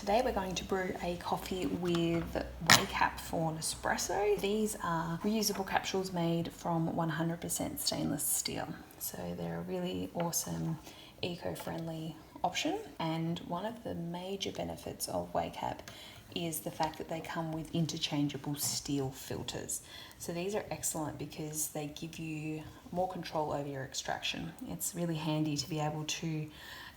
Today we're going to brew a coffee with WayCap for Nespresso. These are reusable capsules made from 100% stainless steel. So they're a really awesome eco-friendly option, and one of the major benefits of WayCap is the fact that they come with interchangeable steel filters. So these are excellent because they give you more control over your extraction. It's really handy to be able to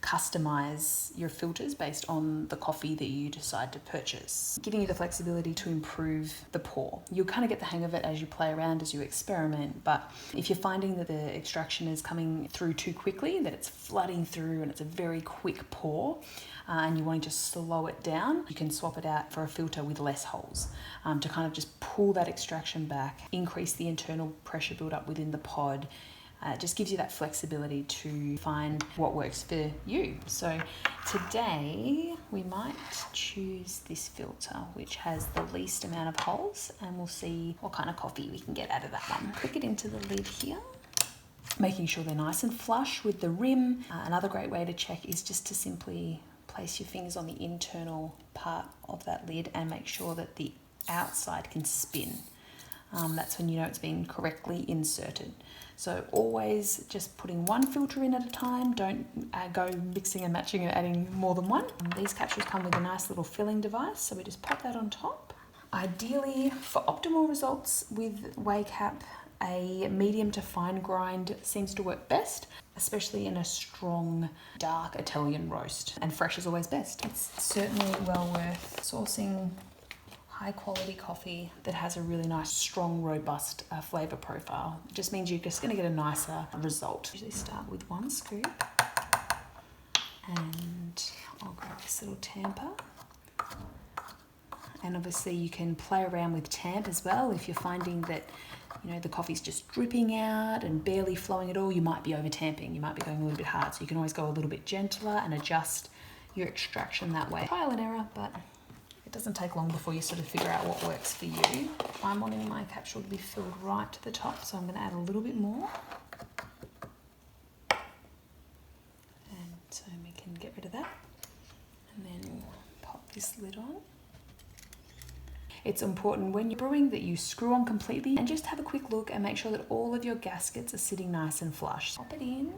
customize your filters based on the coffee that you decide to purchase, giving you the flexibility to improve the pour. You'll kind of get the hang of it as you play around, as you experiment, but if you're finding that the extraction is coming through too quickly, that it's flooding through and it's a very quick pour, and you're wanting to slow it down, you can swap it out for a filter with less holes to kind of just pull that extraction back, increase the internal pressure build-up within the pod. It just gives you that flexibility to find what works for you. So today we might choose this filter, which has the least amount of holes, and we'll see what kind of coffee we can get out of that one. Click it into the lid here, making sure they're nice and flush with the rim. Another great way to check is just to simply place your fingers on the internal part of that lid and make sure that the outside can spin. That's when you know it's been correctly inserted. So always just putting one filter in at a time. Don't go mixing and matching and adding more than one. These capsules come with a nice little filling device, so we just pop that on top. Ideally, for optimal results with WayCap, a medium to fine grind seems to work best, especially in a strong, dark Italian roast. And fresh is always best. It's certainly well worth sourcing high quality coffee that has a really nice, strong, robust flavor profile. It just means you're just gonna get a nicer result. Usually start with one scoop, and I'll grab this little tamper. And obviously you can play around with tamp as well. If you're finding that, you know, the coffee's just dripping out and barely flowing at all, you might be over tamping. You might be going a little bit hard. So you can always go a little bit gentler and adjust your extraction that way. Trial and error, but it doesn't take long before you sort of figure out what works for you. I'm wanting my capsule to be filled right to the top, so I'm going to add a little bit more. And so we can get rid of that. And then pop this lid on. It's important when you're brewing that you screw on completely and just have a quick look and make sure that all of your gaskets are sitting nice and flush. Pop it in.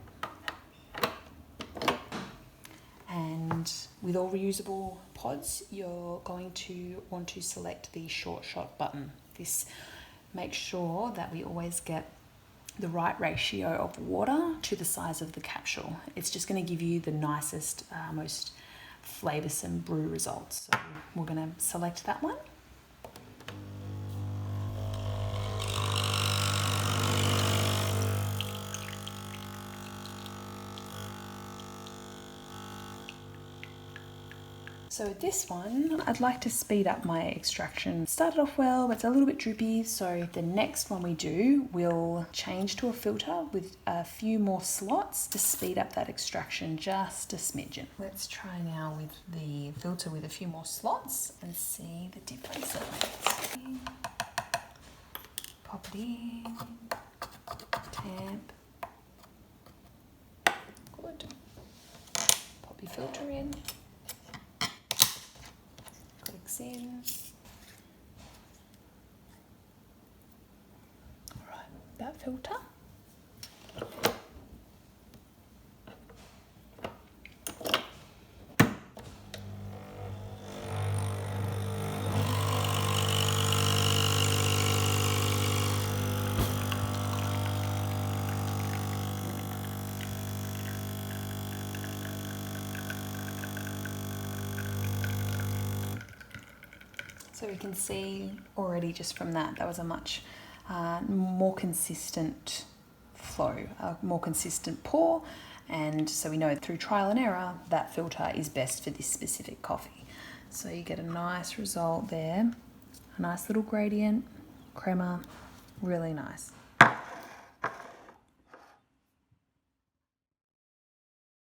And with all reusable pods, you're going to want to select the short shot button. This makes sure that we always get the right ratio of water to the size of the capsule. It's just going to give you the nicest, most flavoursome brew results. So we're going to select that one. So with this one, I'd like to speed up my extraction. Started off well, but it's a little bit droopy, so the next one we do, we'll change to a filter with a few more slots to speed up that extraction just a smidgen. Let's try now with the filter with a few more slots and see the difference it makes. Pop it in, tamp, good. Pop your filter in. In. All right, that filter. So we can see already just from that was a much more consistent flow, a more consistent pour, and so we know through trial and error that filter is best for this specific coffee. So you get a nice result there, a nice little gradient, crema, really nice.